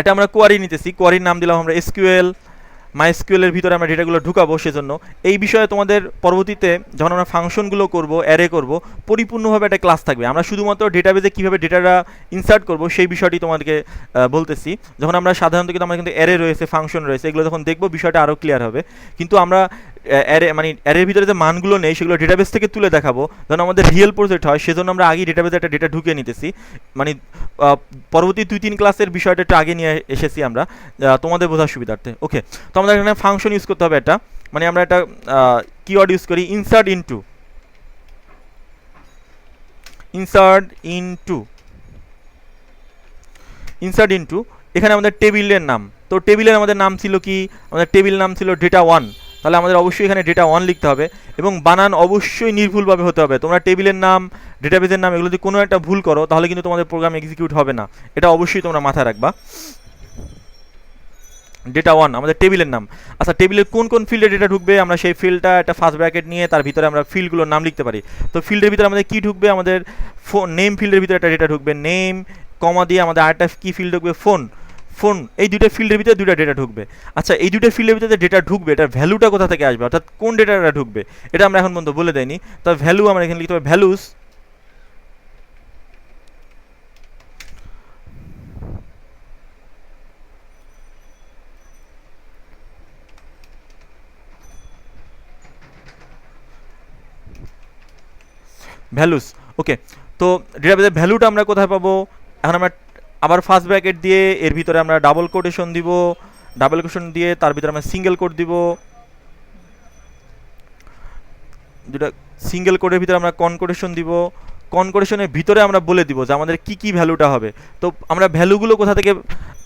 এটা আমরা কোয়ারি নিতেছি, কোয়ারির নাম দিলাম আমরা SQL। MySQL-এর ভিতরে আমরা ডেটাগুলো ঢুকাবো, সেজন্য এই বিষয়ে তোমাদের পরবর্তীতে যখন আমরা ফাংশনগুলো করব, অ্যারে করব, পরিপূর্ণভাবে একটা ক্লাস থাকবে। আমরা শুধুমাত্র ডেটাবেসে কীভাবে ডেটাটা ইনসার্ট করব সেই বিষয়টি তোমাদেরকে বলতেছি। যখন আমরা সাধারণত কিন্তু আমার কিন্তু অ্যারে রয়েছে, ফাংশন রয়েছে, এগুলো যখন দেখবো বিষয়টা আরও ক্লিয়ার হবে। কিন্তু আমরা অ্যারে মানে অ্যারের ভিতরে যে মানগুলো নেই সেগুলো ডেটাবেস থেকে তুলে দেখাবো, যেন আমাদের রিয়েল প্রজেক্ট হয়, সেজন্য আমরা আগেই ডেটাবেসে একটা ডেটা ঢুকিয়ে নিতেছি। মানে পরবর্তী 2-3 ক্লাসের বিষয়টা একটু আগে নিয়ে এসেছি আমরা তোমাদের বোঝার সুবিধার্থে। ওকে, তো আমাদের এখানে ফাংশন ইউজ করতে হবে একটা, মানে আমরা একটা কিওয়ার্ড ইউজ করি ইনসার্ট ইনটু। ইনসার্ট ইনটু এখানে আমাদের টেবিলের নাম, তো টেবিলের আমাদের নাম ছিল কি, আমাদের টেবিল নাম ছিল ডেটা 1, তাহলে আমাদের অবশ্যই এখানে ডেটা 1 লিখতে হবে এবং বানান অবশ্যই নির্ভুলভাবে হতে হবে। তোমরা টেবিলের নাম, ডেটাবেসের নাম এগুলো যদি কোনো একটা ভুল করো তাহলে কিন্তু তোমাদের প্রোগ্রাম এক্সিকিউট হবে না, এটা অবশ্যই তোমরা মাথায় রাখবা। ডেটা 1 আমাদের টেবিলের নাম। আচ্ছা, টেবিলের কোন কোন ফিল্ডে ডেটা ঢুকবে, আমরা সেই ফিল্ডটা একটা ফার্স্ট ব্র্যাকেট নিয়ে তার ভিতরে আমরা ফিল্ডগুলোর নাম লিখতে পারি। তো ফিল্ডের ভিতরে আমাদের কি ঢুকবে, আমাদের নেম ফিল্ডের ভিতরে একটা ডেটা ঢুকবে, নেম কমা দিয়ে আমাদের আরেকটা কি ফিল্ড ঢুকবে, ফোন। এই দুইটা ফিল্ডের ভিতরে দুইটা ডেটা ঢুকবে। আচ্ছা, এই দুইটা ফিল্ডের ভিতরে ডেটা ঢুকবে, এটার ভ্যালুটা কোথা থেকে আসবে, অর্থাৎ কোন ডেটাটা ঢুকবে এটা আমরা এখন পর্যন্ত বলে দেয়নি। তার ভ্যালু আমরা এখানে লিখতে হবে ভ্যালুস, ভ্যালুস। ওকে, তো ডেটাবেসের ভ্যালুটা আমরা কোথায় পাবো, এখন আমরা আবার ফার্স্ট ব্র্যাকেট দিয়ে এর ভিতরে আমরা ডাবল কোটেশন দিব, ডাবল কোটেশন দিয়ে তার ভিতরে আমরা সিঙ্গেল কোট দিব, যেটা সিঙ্গেল কোডের ভিতরে আমরা কনকোটেশন দিব, কনকোটেশনের ভিতরে আমরা বলে দিব যে আমাদের কি কি ভ্যালুটা হবে। তো আমরা ভ্যালুগুলো কোথা থেকে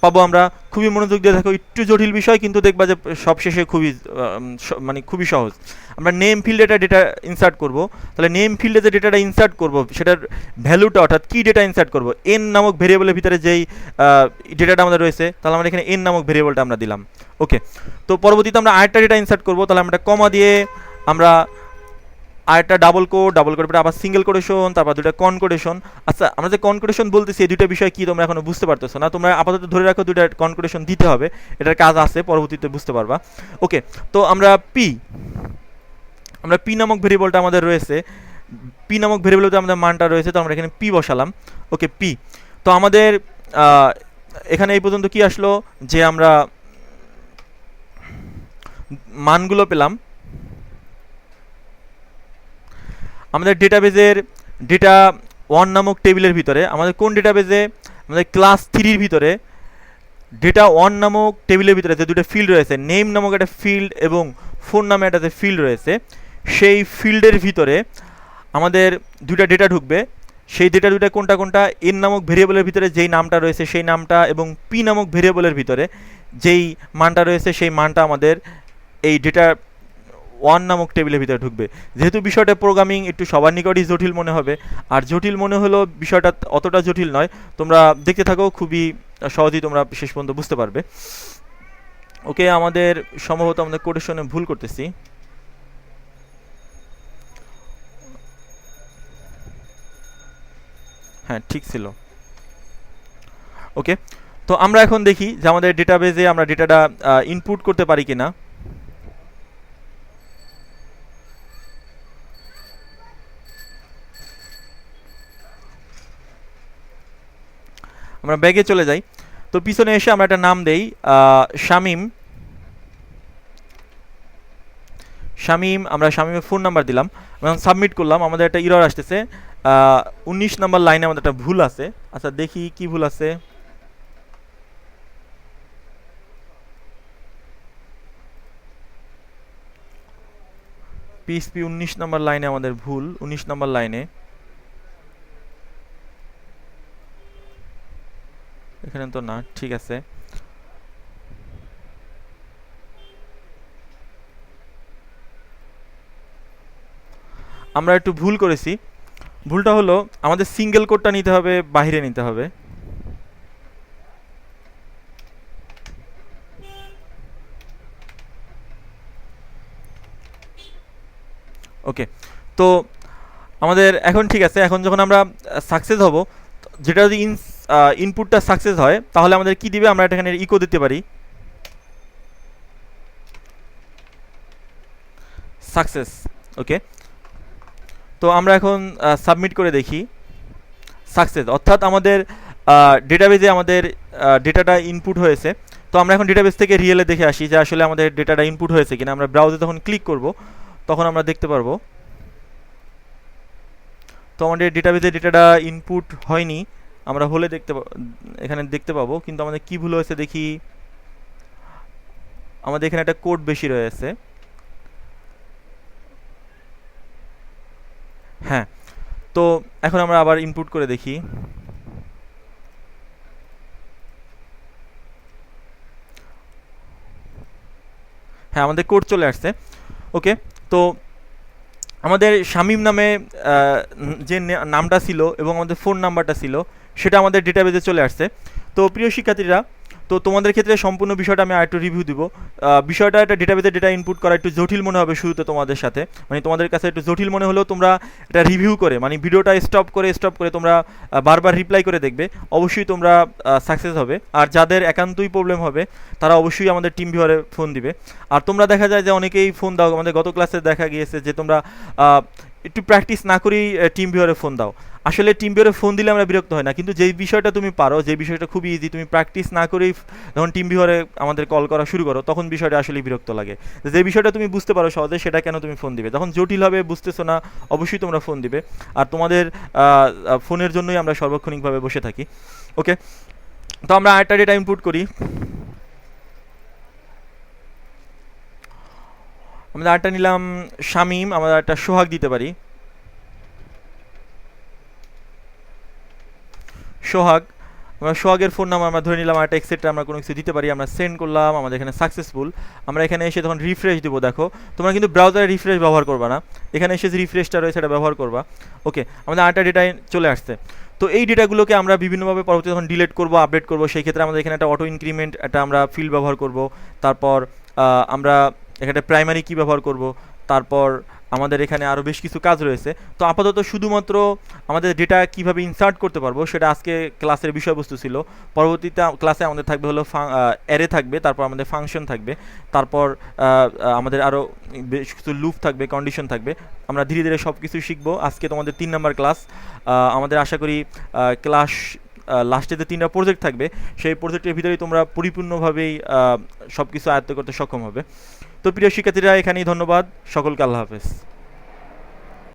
পাবো, আমরা খুবই মনোযোগ দিয়ে দেখো, একটু জটিল বিষয় কিন্তু দেখবা যে সবশেষে খুবই মানে খুবই সহজ। আমরা নেম ফিল্ডে একটা ডেটা ইনসার্ট করব, তাহলে নেম ফিল্ডে যে ডেটাটা ইনসার্ট করব সেটার ভ্যালুটা অর্থাৎ কি ডেটা ইনসার্ট করব, এন নামক ভেরিয়েবলের ভিতরে যেই ডেটাটা আমাদের রয়েছে, তাহলে আমরা এখানে এন নামক ভেরিয়েবলটা আমরা দিলাম। ওকে, তো পরবর্তীতে আমরা আরেকটা ডেটা ইনসার্ট করব, তাহলে আমরা কমা দিয়ে আমরা আরেকটা ডাবল কোড পরে আবার সিঙ্গেল কোটেশন, তারপর দুটো কনকোটেশন। আচ্ছা, আমরা যে কনকোটেশন বলতেছি এই দুটো বিষয় কি তোমরা এখনো বুঝতে পারতেছো না, তোমরা আপাতত ধরে রাখো দুটো কনকোটেশন দিতে হবে, এটার কাজ আছে, পরবর্তীতে বুঝতে পারবা। ওকে, তো আমরা পি নামক ভেরিয়েবলটা আমাদের রয়েছে, পি নামক ভেরিয়েবলতে আমাদের মানটা রয়েছে, তো আমরা এখানে পি বসালাম। ওকে, পি। তো আমাদের এখানে এই পর্যন্ত কি আসলো, যে আমরা মানগুলো পেলাম। আমাদের ডেটাবেজের ডেটা 1 নামক টেবিলের ভিতরে আমাদের কোন ডেটাবেজে, আমাদের ক্লাস 3-র ভিতরে ডেটা 1 নামক টেবিলের ভিতরে যে দুটো ফিল্ড রয়েছে, নেম নামক একটা ফিল্ড এবং ফোন নামে একটা যে ফিল্ড রয়েছে, সেই ফিল্ডের ভিতরে আমাদের দুইটা ডেটা ঢুকবে। সেই ডেটা দুইটা কোনটা কোনটা, এন নামক ভেরিয়েবলের ভিতরে যেই নামটা রয়েছে সেই নামটা, এবং পি নামক ভেরিয়েবলের ভিতরে যেই মানটা রয়েছে সেই মানটা আমাদের এই ডেটা 1 নামক টেবিলের ভিতরে ঢুকবে। যেহেতু বিষয়টা প্রোগ্রামিং একটু সবার নিকটই জটিল মনে হবে, আর জটিল মনে হলেও বিষয়টা অতটা জটিল নয়, তোমরা দেখতে থাকো, খুবই সহজেই তোমরা শেষ পর্যন্ত বুঝতে পারবে। ওকে, আমাদের সম্ভবত আমাদের কোটেশনে ভুল করতেছি। হ্যাঁ, ঠিক ছিল। ওকে, তো আমরা এখন দেখি যে আমাদের ডেটাবেজে আমরা ডেটাটা ইনপুট করতে পারি কিনা। আমরা ব্যাগে চলে যাই, তো পিছনে এসে আমরা একটা নাম দেই শামিম। আমরা শামিমের ফোন নাম্বার দিলাম, সাবমিট করলাম। আমাদের একটা এরর আসতেছে, 19 নম্বর লাইনে আমাদের একটা ভুল আছে। আচ্ছা, দেখি কি ভুল আছে। পিএইচপি 19 নম্বর লাইনে আমাদের ভুল, 19 নম্বর লাইনে। এখানে তো না, ঠিক আছে। আমরা একটু ভুল করেছি, ভুলটা হলো আমাদের সিঙ্গেল কোডটা নিতে হবে, বাহিরে নিতে হবে। ওকে, তো আমাদের এখন ঠিক আছে। এখন যখন আমরা সাকসেস হব, যেটা যদি ইনপুটটা সাকসেস হয় তাহলে আমাদের কি দিবে, আমরা এখানে ইকো দিতে পারি সাকসেস। ওকে, তো আমরা এখন সাবমিট করে দেখি সাকসেস, অর্থাৎ আমাদের ডেটাবেজে আমাদের ডেটাটা ইনপুট হয়েছে। তো আমরা এখন ডেটাবেস থেকে রিয়েলে দেখে আসি যে আসলে আমাদের ডেটাটা ইনপুট হয়েছে কিনা। আমরা ব্রাউজে যখন ক্লিক করব তখন আমরা দেখতে পারবো তো আমাদের ডেটাবেসে ডেটাটা ইনপুট হয়নি, আমরা হলে এখানে দেখতে পাবো। কিন্তু আমাদের কি ভুল হয়েছে দেখি, আমাদের এখানে একটা কোড বেশি রয়েছে। হ্যাঁ, তো এখন আমরা আবার ইনপুট করে দেখি। হ্যাঁ, আমাদের কোড চলে আসছে। ওকে, তো আমাদের শামীম নামে যে নামটা ছিল এবং আমাদের ফোন নাম্বারটা ছিল সেটা আমাদের ডেটাবেজে চলে আসছে। তো প্রিয় শিক্ষার্থীরা, তো তোমাদের ক্ষেত্রে সম্পূর্ণ বিষয়টা আমি আরেকটু রিভিউ দিব। বিষয়টা একটা ডেটাবেজে ডেটা ইনপুট করা একটু জটিল মনে হবে শুরুতে তোমাদের সাথে, মানে তোমাদের কাছে একটু জটিল মনে হলেও তোমরা এটা রিভিউ করে, মানে ভিডিওটা স্টপ করে তোমরা বারবার রিপ্লাই করে দেখবে, অবশ্যই তোমরা সাকসেস হবে। আর যাদের একান্তই প্রবলেম হবে তারা অবশ্যই আমাদের টিম ভিউয়ারে ফোন দিবে। আর তোমরা দেখা যায় যে অনেকেই ফোন দাও, আমাদের গত ক্লাসে দেখা গিয়েছে যে তোমরা একটু প্র্যাকটিস না করেই টিম ভিউয়ারে ফোন দাও। আসলে টিম ভিউয়ারে ফোন দিলে আমরা বিরক্ত হয় না, কিন্তু যেই বিষয়টা তুমি পারো, যে বিষয়টা খুবই ইজি, তুমি প্র্যাকটিস না করেই যখন টিম ভিউয়ারে আমাদের কল করা শুরু করো তখন বিষয়টা আসলে বিরক্ত লাগে। যে বিষয়টা তুমি বুঝতে পারো সহজে সেটা কেন তুমি ফোন দিবে, তখন জটিল হবে, বুঝতেছো না, অবশ্যই তোমরা ফোন দিবে। আর তোমাদের ফোনের জন্যই আমরা সার্বক্ষণিকভাবে বসে থাকি। ওকে, তো আমরা আরেকটা ডেটা ইনপুট করি। আমরা আরেকটা নিলাম শামীম, আমরা একটা সোহাগ দিতে পারি, সোহাগ। আমরা সোহাগের ফোন নাম্বার আমরা ধরে নিলাম, একটা এক্সেট্রা আমরা কোনো কিছু দিতে পারি, আমরা সেন্ড করলাম, আমাদের এখানে সাকসেসফুল। আমরা এখানে এসে তখন রিফ্রেশ দিব। দেখো, তোমরা কিন্তু ব্রাউজারে রিফ্রেশ ব্যবহার করবা না, এখানে এসে যে রিফ্রেশটা রয়েছে সেটা ব্যবহার করবা। ওকে, আমাদের আরেকটা ডেটা চলে আসছে। তো এই ডেটাগুলোকে আমরা বিভিন্নভাবে পরবর্তী যখন ডিলিট করবো, আপডেট করবো, সেই ক্ষেত্রে আমাদের এখানে একটা অটো ইনক্রিমেন্ট একটা আমরা ফিল্ড ব্যবহার করব। তারপর আমরা এখানে প্রাইমারি কি ব্যবহার করব। তারপর আমাদের এখানে আরও বেশ কিছু কাজ রয়েছে। তো আপাতত শুধুমাত্র আমাদের ডেটা কিভাবে ইনসার্ট করতে পারবো সেটা আজকে ক্লাসের বিষয়বস্তু ছিল। পরবর্তীতে ক্লাসে আমাদের থাকবে হলো অ্যারে থাকবে, তারপর আমাদের ফাংশন থাকবে, তারপর আমাদের আরও বেশ কিছু লুপ থাকবে, কন্ডিশন থাকবে। আমরা ধীরে ধীরে সব কিছু শিখবো। আজকে তোমাদের 3 নাম্বার ক্লাস। আমাদের আশা করি ক্লাস লাস্টে যে 3টা প্রজেক্ট থাকবে সেই প্রজেক্টের ভিতরেই তোমরা পরিপূর্ণভাবেই সব কিছু আয়ত্ত করতে সক্ষম হবে। তো প্রিয় শিক্ষার্থীরা, এখানেই ধন্যবাদ, সকলকে আল্লাহ হাফেজ।